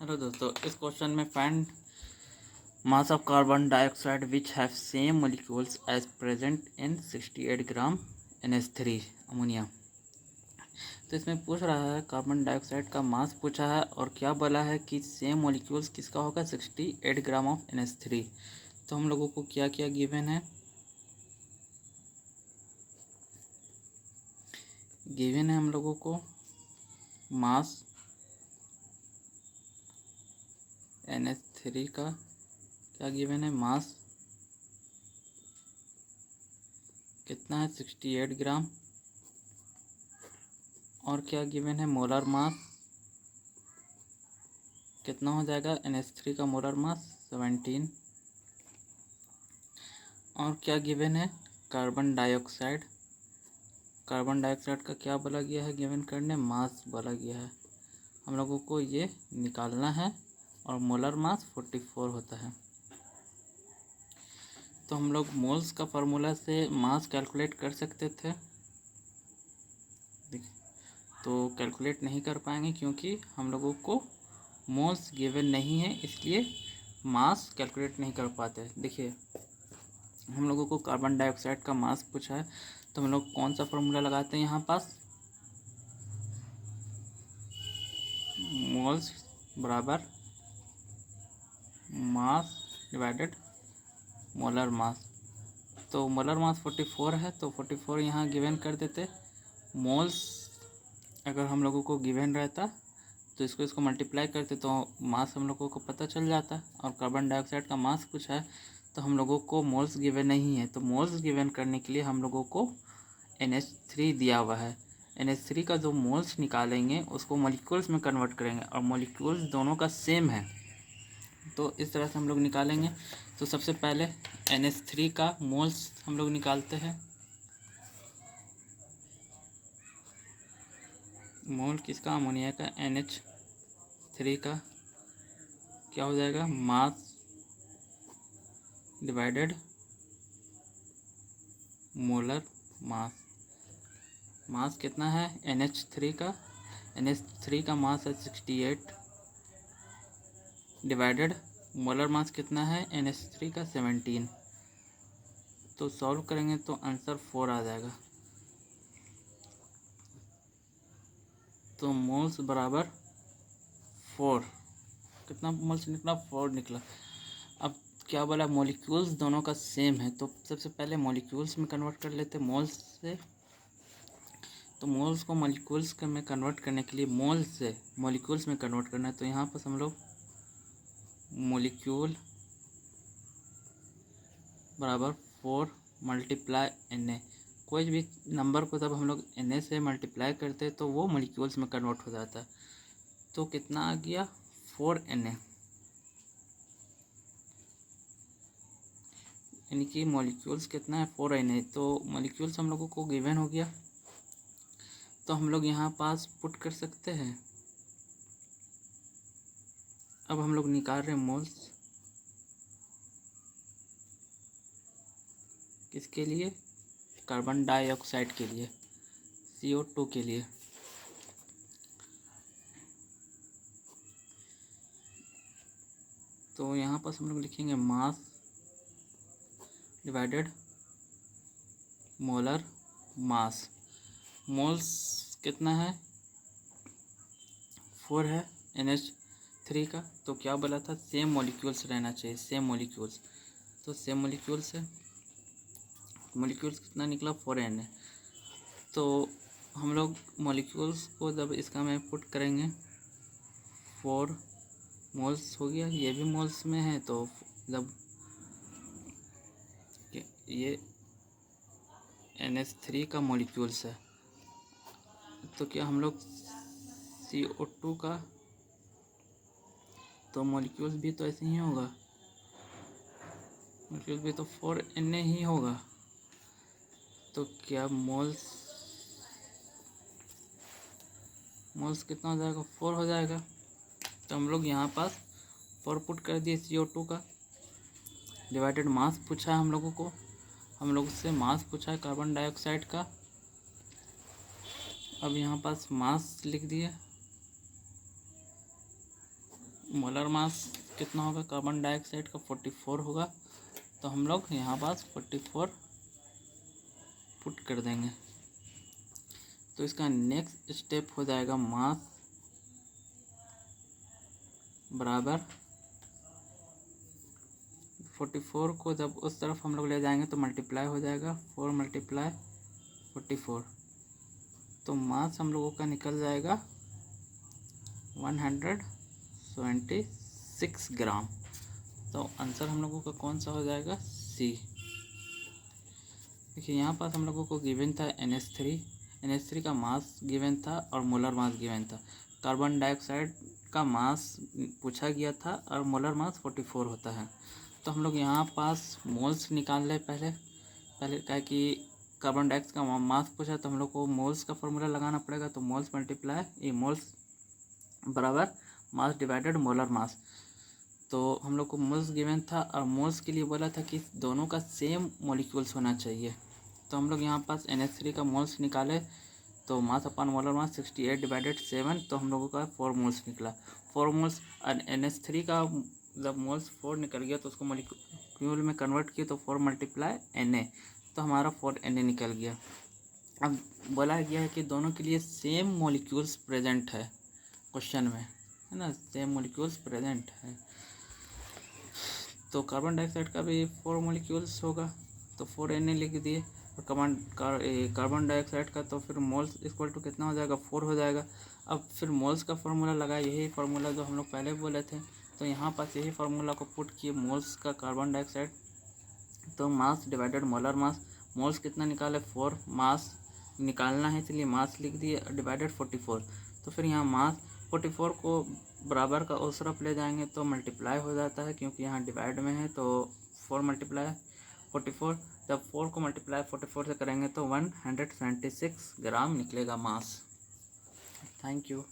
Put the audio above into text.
Hello दोस्तों, इस question में find mass of carbon dioxide which have same molecules as present in 68 gram NH3 ammonia. तो इसमें पूछ रहा है कार्बन डाइऑक्साइड का मास पूछा है और क्या बोला है कि सेम मॉलिक्यूल्स किसका होगा 68 ग्राम ऑफ NH3। तो हम लोगों को क्या क्या गिवन है, हम लोगों को मास NH3 का क्या गिवन है, मास कितना है 68 ग्राम, और क्या गिवन है मोलर मास कितना हो जाएगा NH3 का मोलर मास 17, और क्या गिवन है कार्बन डाइऑक्साइड का क्या बोला गया है, गिवन करने मास बोला गया है। हम लोगों को ये निकालना है और मोलर मास 44 होता है। तो हम लोग मोल्स का फार्मूला से मास कैलकुलेट कर सकते थे, तो कैलकुलेट नहीं कर पाएंगे क्योंकि हम लोगों को मोल्स गिवन नहीं है, इसलिए मास कैलकुलेट नहीं कर पाते। देखिए, हम लोगों को कार्बन डाइऑक्साइड का मास पूछा है, तो हम लोग कौन सा फार्मूला लगाते हैं यहाँ पास, मोल्स बराबर मास डिवाइडेड मोलर मास। तो मोलर मास 44 है, तो 44 यहाँ गिवन कर देते। मोल्स अगर हम लोगों को गिवन रहता तो इसको मल्टीप्लाई करते तो मास हम लोगों को पता चल जाता। और कार्बन डाइऑक्साइड का मास पूछा है तो हम लोगों को मोल्स गिवन नहीं है, तो मोल्स गिवन करने के लिए हम लोगों को NH3 दिया हुआ है। NH3 का जो मोल्स निकालेंगे उसको मॉलिक्यूल्स में कन्वर्ट करेंगे, और मॉलिक्यूल्स दोनों का सेम है, तो इस तरह से हम लोग निकालेंगे। तो सबसे पहले NH3 का मोल्स हम लोग निकालते हैं। मोल किसका, अमोनिया का, NH3 का क्या हो जाएगा, मास डिवाइडेड मोलर मास। मास कितना है NH3 का मास है 68 डिवाइडेड मोलर मास कितना है NH3 का 17। तो सॉल्व करेंगे तो आंसर 4 आ जाएगा। तो मोल्स बराबर 4, कितना मोल्स निकला, 4 निकला। अब क्या बोला, मॉलिक्यूल्स दोनों का सेम है, तो सबसे पहले मॉलिक्यूल्स में कन्वर्ट कर लेते मोल्स से। तो मोल्स को मॉलिक्यूल्स में कन्वर्ट करने के लिए मोल से मॉलिक्यूल्स में कन्वर्ट करना है, तो यहाँ पर हम लोग मॉलिक्यूल बराबर 4 मल्टीप्लाई Na। कोई भी नंबर को जब हम लोग Na से मल्टीप्लाई करते हैं तो वो मॉलिक्यूल्स में कन्वर्ट हो जाता है। तो कितना आ गया 4Na, यानी कि मॉलिक्यूल्स कितना है 4Na। तो मॉलिक्यूल्स हम लोगों को गिवन हो गया, तो हम लोग यहाँ पास पुट कर सकते हैं। अब हम लोग निकाल रहे हैं मोल्स किसके लिए, कार्बन डाइऑक्साइड के लिए, CO2 के लिए। तो यहाँ पर हम लोग लिखेंगे mass divided molar mass. Moles कितना है 4 है NH3 का, तो क्या बोला था, सेम मॉलिक्यूल्स रहना चाहिए, सेम मॉलिक्यूल्स। तो सेम मॉलिक्यूल्स है, मॉलिक्यूल्स कितना निकला 4Na। तो हम लोग मॉलिक्यूल्स को जब इसका में पुट करेंगे 4 मोल्स हो गया, ये भी मोल्स में है, तो जब ये NH3 का मॉलिक्यूल्स है तो क्या हम लोग CO2 का तो मॉलिक्यूल्स भी तो ऐसे ही होगा, मॉलिक्यूल्स भी तो 4Na ही होगा। तो क्या मोल्स कितना हो जाएगा 4 हो जाएगा। तो हम लोग यहाँ पास 4 पुट कर दिए CO2 का, डिवाइडेड मास पूछा है हम लोगों को, हम लोग से मास पूछा है कार्बन डाइऑक्साइड का। अब यहाँ पास मास लिख दिए, मोलर मास कितना होगा कार्बन डाइऑक्साइड का 44 होगा, तो हम लोग यहाँ पास 44 पुट कर देंगे। तो इसका नेक्स्ट स्टेप हो जाएगा मास बराबर 44 को जब उस तरफ हम लोग ले जाएंगे तो मल्टीप्लाई हो जाएगा 4 मल्टीप्लाई 44, तो मास हम लोगों का निकल जाएगा 176 ग्राम। तो आंसर हम लोगों का कौन सा हो जाएगा? सी। देखिए यहाँ पास हम लोगों को गिवन था NH3 का मास गिवन था और मोलर मास गिवन था। कार्बन डाइऑक्साइड का मास पूछा गया था और मोलर मास 44 होता है। तो हम लोग यहाँ पास मोल्स निकाल लें पहले क्या है कि कार्बन डाइऑक्साइड का मास पूछा तो हम लोग को मोल्स का फॉर्मूला लगाना पड़ेगा। तो मोल्स मल्टीप्लाई ये मोल्स बराबर मास डिवाइडेड मोलर मास। तो हम लोग को मोल्स गिवन था और मोल्स के लिए बोला था कि दोनों का सेम मॉलिक्यूल्स होना चाहिए। तो हम लोग यहाँ पास NH3 का मोल्स निकाले तो मास अपन मोलर मास 68 डिवाइडेड 7, तो हम लोगों का 4 मोल्स निकला। 4 मोल्स और NH3 का जब मोल्स 4 निकल गया तो उसको मॉलिक्यूल में कन्वर्ट किया तो 4 मल्टीप्लाई Na, तो हमारा 4 Na निकल गया। अब बोला गया है कि दोनों के लिए सेम मॉलिक्यूल्स प्रेजेंट है क्वेश्चन में, है ना, सेम मॉलिक्यूल्स प्रेजेंट है। तो कार्बन डाइऑक्साइड का भी 4 मॉलिक्यूल्स होगा तो 4 Na लिख दिए, और कार्बन डाइऑक्साइड का तो फिर मोल्स इक्वल टू कितना हो जाएगा? 4 हो जाएगा। अब फिर मोल्स का फार्मूला लगा, यही फार्मूला जो हम लोग पहले बोले थे, तो यहाँ पास यही फार्मूला को पुट किए मोल्स का कार्बन डाइऑक्साइड, तो mass divided molar mass. Moles कितना निकाले? 4, मास निकालना है इसलिए मास लिख दिए डिवाइडेड 44। तो फिर यहाँ मास 44 को बराबर का उस तरफ ले जाएंगे तो मल्टीप्लाई हो जाता है, क्योंकि यहाँ डिवाइड में है तो 4 मल्टीप्लाई 44। जब 4 को मल्टीप्लाई 44 से करेंगे तो 176 ग्राम निकलेगा मास। Thank you.